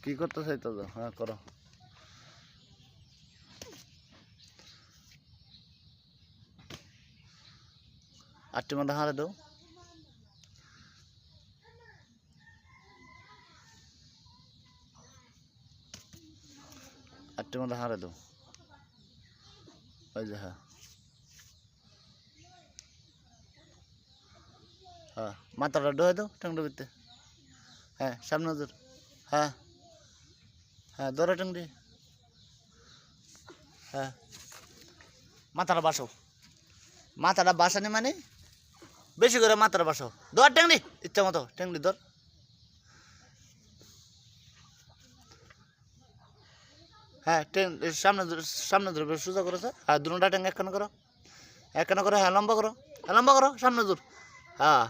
কি করতে চাইতো? হ্যাঁ করো। আটটি মধ্যে হারে দাও। আটটির মধ্যে হারে দাও। ওই যে হ্যাঁ হ্যাঁ, মাথাটা ডোয়ে দাও টাংটা ভিতরে। হ্যাঁ সামনে জোর। হ্যাঁ হ্যাঁ দৌড়া টাংটি। হ্যাঁ মাথাটা বাসো, মাথাটা বাসানি মানে বেশি করে মাথাটা বাসো। দৌড় টাংটি ইচ্ছা মতো টাংটি দৌড়। হ্যাঁ সামনে সামনে ধরে সোজা করেছে। হ্যাঁ দুটা ট্যাঙ্ক একখানা করো, একখানা করো। হ্যাঁ লম্বা করো, হ্যাঁ লম্বা করো, সামনে দূর। হ্যাঁ